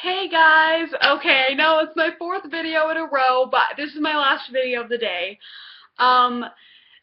Hey guys! Okay, I know it's my fourth video in a row, but this is my last video of the day. Um,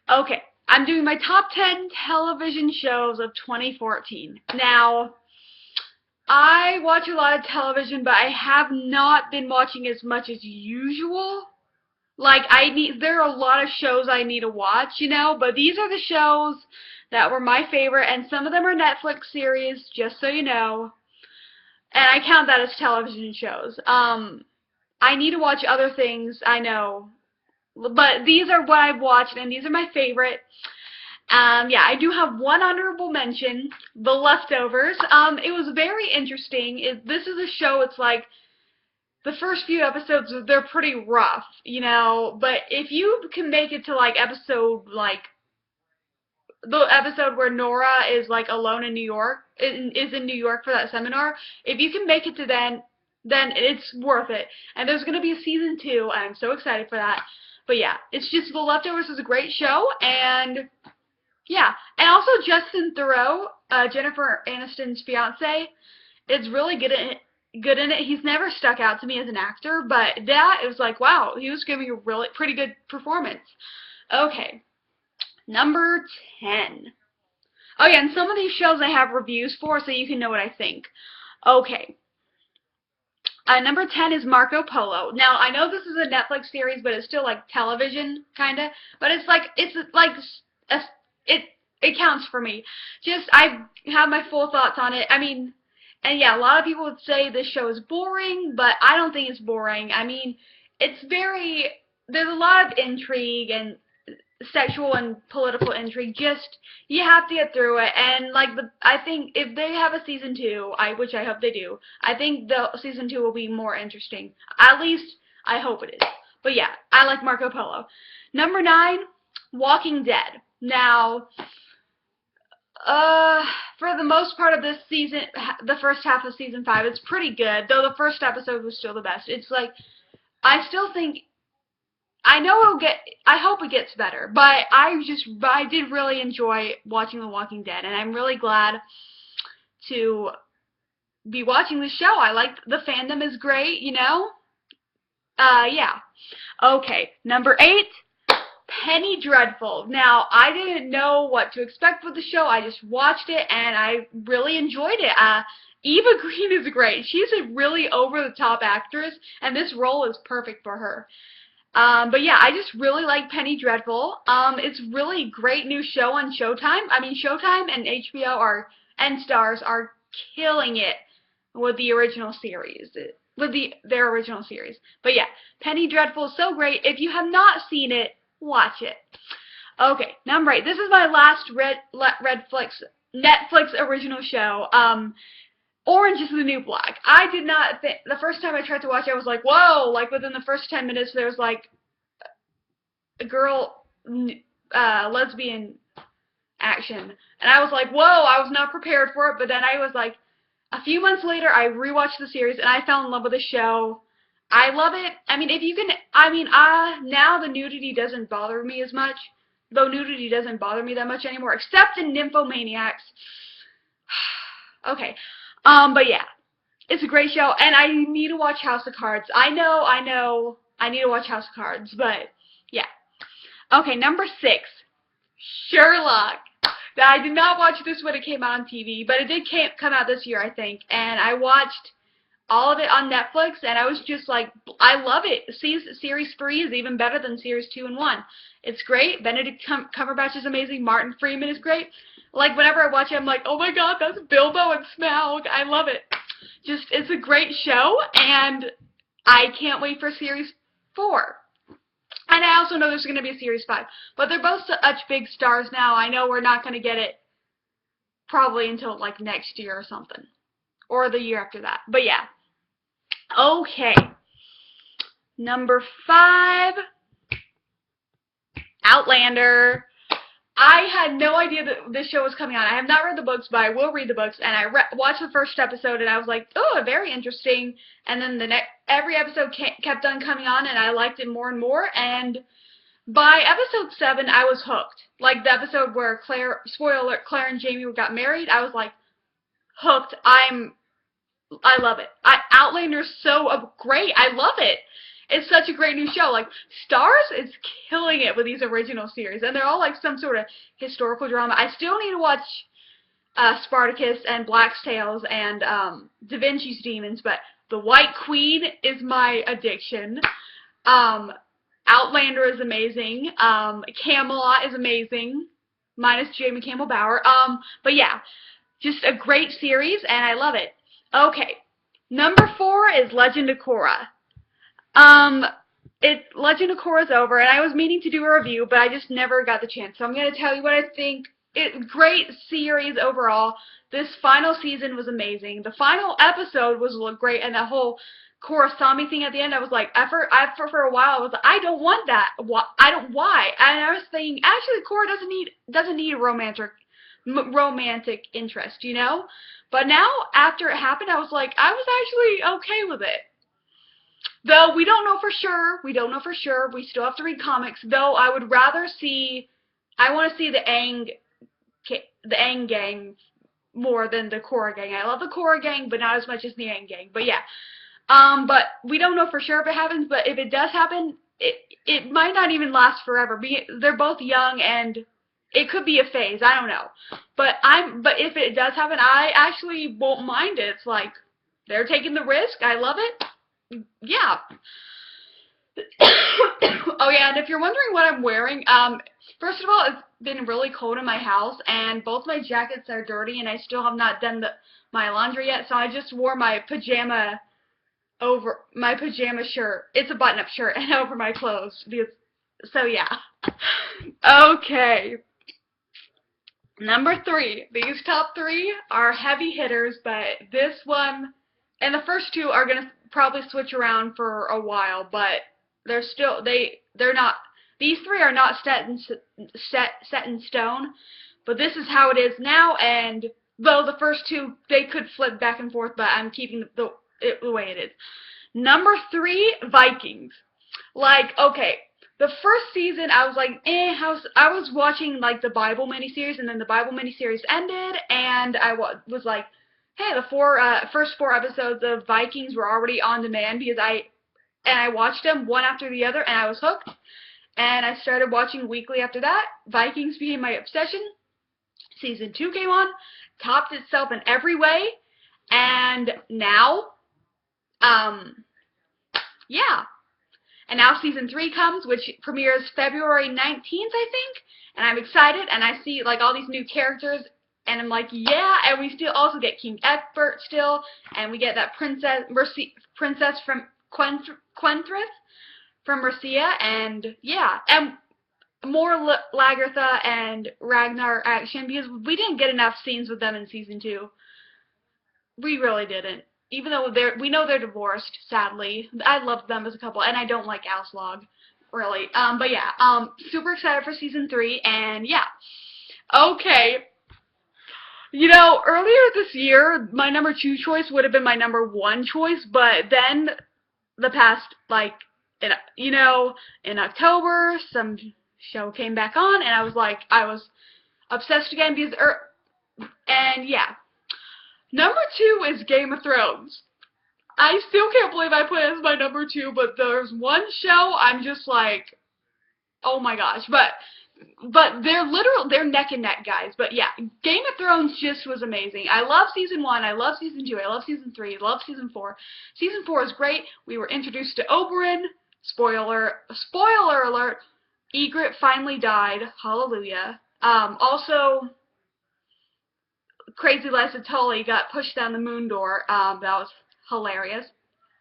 okay, I'm doing my top 10 television shows of 2014. Now, I watch a lot of television, but I have not been watching as much as usual. There are a lot of shows I need to watch, but these are the shows that were my favorite, and some of them are Netflix series, just so you know. And I count that as television shows. I need to watch other things, I know. But these are what I've watched, and these are my favorite. Yeah, I do have one honorable mention, The Leftovers. It was very interesting. This is a show, it's like, the first few episodes, they're pretty rough, but if you can make it to, the episode where Nora is, alone in New York, is in New York for that seminar, if you can make it to then it's worth it. And there's going to be a season 2, and I'm so excited for that. But yeah, it's just The Leftovers is a great show, and yeah. And also Justin Theroux, Jennifer Aniston's fiance, is really good in it. He's never stuck out to me as an actor, but that, it was like, wow, he was giving a really pretty good performance. Okay, number 10. Oh yeah, and some of these shows I have reviews for, so you can know what I think. Okay. Number 10 is Marco Polo. Now, I know this is a Netflix series, but it's still like television, kinda. But it's like, it counts for me. Just, I have my full thoughts on it. I mean, and yeah, a lot of people would say this show is boring, but I don't think it's boring. I mean, there's a lot of intrigue and sexual and political intrigue. Just, you have to get through it. And I think if they have a season 2, which I hope they do, I think the season 2 will be more interesting. At least I hope it is. But yeah, I like Marco Polo. Number 9, Walking Dead. Now, for the most part of this season, the first half of season 5, it's pretty good. Though the first episode was still the best. It's like, I still think, I hope it gets better, but I did really enjoy watching The Walking Dead, and I'm really glad to be watching the show. The fandom is great, yeah. Okay, number 8, Penny Dreadful. Now, I didn't know what to expect with the show. I just watched it, and I really enjoyed it. Eva Green is great. She's a really over-the-top actress, and this role is perfect for her. But yeah, I just really like Penny Dreadful. It's really great new show on Showtime. I mean, Showtime and HBO and Starz are killing it with the original series. Their original series. But yeah, Penny Dreadful is so great. If you have not seen it, watch it. Okay, number 8. This is my last Netflix original show. Orange is the New Black. I did not think, the first time I tried to watch it, I was like, whoa, within the first 10 minutes, there was a girl, lesbian action. And I was like, whoa, I was not prepared for it, but then I was like, a few months later, I rewatched the series, and I fell in love with the show. I love it. I mean, now the nudity doesn't bother me as much, though nudity doesn't bother me that much anymore, except in Nymphomaniacs. Okay. But yeah, it's a great show, and I need to watch House of Cards. I know, I need to watch House of Cards, but yeah. Okay, number 6, Sherlock. Now, I did not watch this when it came out on TV, but it did come out this year, I think, and I watched all of it on Netflix, and I was just like, I love it. Series 3 is even better than Series 2 and 1. It's great. Benedict Cumberbatch is amazing. Martin Freeman is great. Whenever I watch it, I'm like, oh my god, that's Bilbo and Smaug. I love it. Just, it's a great show, and I can't wait for Series 4. And I also know there's going to be a Series 5. But they're both such big stars now, I know we're not going to get it probably until, next year or something. Or the year after that. But yeah. Okay. Number 5, Outlander. I had no idea that this show was coming on. I have not read the books, but I will read the books. And I watched the first episode, and I was like, oh, very interesting. And then every episode kept on coming on, and I liked it more and more. And by episode 7, I was hooked. The episode where spoiler alert, Claire and Jamie got married, I was like, hooked. I love it. Outlander's so great. I love it. It's such a great new show. Like, Stars is killing it with these original series, and they're all like some sort of historical drama. I still need to watch Spartacus and Black's Tales and Da Vinci's Demons, but The White Queen is my addiction. Outlander is amazing. Camelot is amazing, minus Jamie Campbell Bower. But yeah, just a great series, and I love it. Okay, number 4 is Legend of Korra. Legend of Korra's over, and I was meaning to do a review, but I just never got the chance. So I'm going to tell you what I think. Great series overall. This final season was amazing. The final episode was great, and that whole Korra Sami thing at the end, I was like, for a while, I was like, I don't want that. Why? And I was thinking, actually, Korra doesn't need a romantic interest, you know? But now, after it happened, I was like, I was actually okay with it. Though we don't know for sure. We still have to read comics. Though I would rather see, I want to see the Aang gang more than the Korra gang. I love the Korra gang, but not as much as the Aang gang. But yeah. But we don't know for sure if it happens, but if it does happen, it might not even last forever. They're both young, and it could be a phase. I don't know. But if it does happen, I actually won't mind it. It's like, they're taking the risk. I love it. Yeah. Oh yeah, and if you're wondering what I'm wearing, first of all, it's been really cold in my house, and both my jackets are dirty, and I still have not done my laundry yet, so I just wore my pajama shirt. It's a button-up shirt, and over my clothes. So yeah. Okay. Number 3. These top 3 are heavy hitters, but this one and the first 2 are gonna probably switch around for a while, but they're not. These 3 are not set in stone, but this is how it is now. And though the first 2 they could flip back and forth, but I'm keeping the way it is. Number 3, Vikings. Like, okay, the first season I was like, I was watching like the Bible miniseries, and then the Bible miniseries ended, and I was like, hey, the first 4 episodes of Vikings were already on demand because I watched them one after the other, and I was hooked. And I started watching weekly after that. Vikings became my obsession. Season 2 came on, topped itself in every way, and now, yeah. And now season 3 comes, which premieres February 19th, I think. And I'm excited, and I see like all these new characters, and I'm like, yeah. And we still also get King Egbert still, and we get that princess from Quenthrith from Mercia, and yeah, and more Lagertha and Ragnar action, because we didn't get enough scenes with them in season 2. We really didn't. Even though we know they're divorced, sadly. I love them as a couple, and I don't like Aslog, really. But yeah, super excited for season 3, and yeah. Okay. You know, earlier this year, my number 2 choice would have been my number 1 choice, but then the past, like, in October, some show came back on, and I was obsessed again because, and yeah. Number 2 is Game of Thrones. I still can't believe I put it as my number 2, but there's one show I'm just like, oh my gosh. But they're neck and neck, guys. But yeah, Game of Thrones just was amazing. I love season 1, I love season 2, I love season 3, I love season 4. Season 4 is great. We were introduced to Oberyn. Spoiler alert, Ygritte finally died. Hallelujah. Also, Crazy Liza Tully got pushed down the moon door. That was hilarious.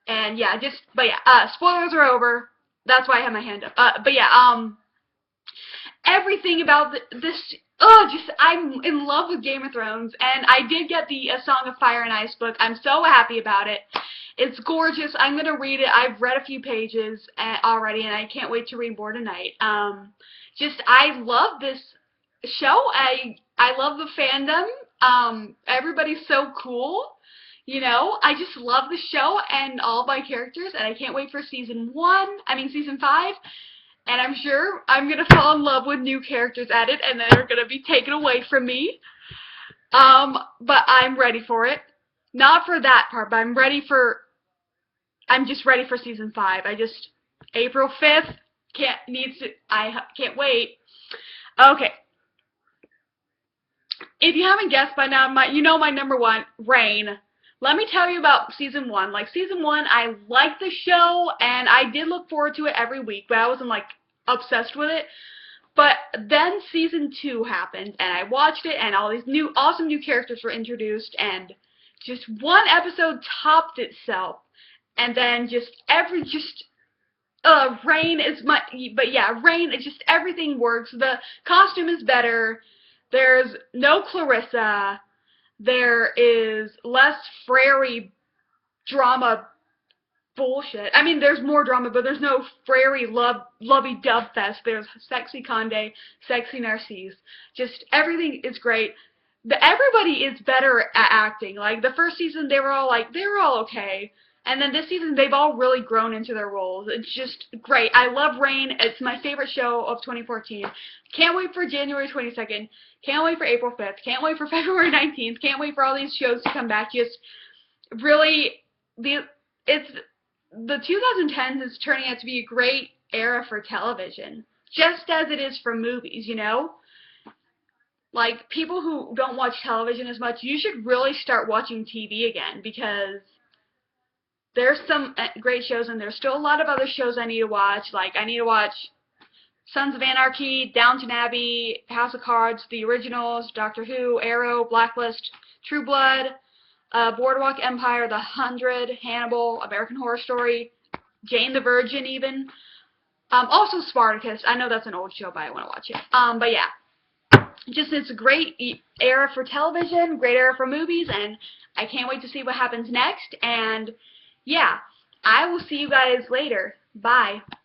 And yeah, spoilers are over. That's why I have my hand up. But yeah, everything about this, I'm in love with Game of Thrones, and I did get the A Song of Fire and Ice book. I'm so happy about it. It's gorgeous. I'm going to read it. I've read a few pages already, and I can't wait to read more tonight. I love this show. I love the fandom. Everybody's so cool. You know, I just love the show and all my characters, and I can't wait for season 5. And I'm sure I'm going to fall in love with new characters added, and they're going to be taken away from me. But I'm ready for it. Not for that part, but I'm just ready for season 5. April 5th, I can't wait. Okay. If you haven't guessed by now, my number one, Reign. Let me tell you about season 1. Like, season 1, I liked the show, and I did look forward to it every week, but I wasn't, like, obsessed with it. But then season 2 happened, and I watched it, and all these awesome new characters were introduced, and just one episode topped itself. And then Reign is Reign, it's just everything works. The costume is better. There's no Clarissa. There is less Frary drama bullshit. I mean, there's more drama, but there's no Frary lovey-dove fest. There's sexy Conde, sexy Narcisse. Just everything is great. Everybody is better at acting. Like, the first season, they were all okay. And then this season, they've all really grown into their roles. It's just great. I love Reign. It's my favorite show of 2014. Can't wait for January 22nd. Can't wait for April 5th. Can't wait for February 19th. Can't wait for all these shows to come back. Just really, the 2010s is turning out to be a great era for television, just as it is for movies, you know? Like, people who don't watch television as much, you should really start watching TV again, because there's some great shows, and there's still a lot of other shows I need to watch. Like, I need to watch Sons of Anarchy, Downton Abbey, House of Cards, The Originals, Doctor Who, Arrow, Blacklist, True Blood, Boardwalk Empire, The 100, Hannibal, American Horror Story, Jane the Virgin even. Also Spartacus. I know that's an old show, but I want to watch it. But yeah. It's a great era for television, great era for movies, and I can't wait to see what happens next. And yeah, I will see you guys later. Bye.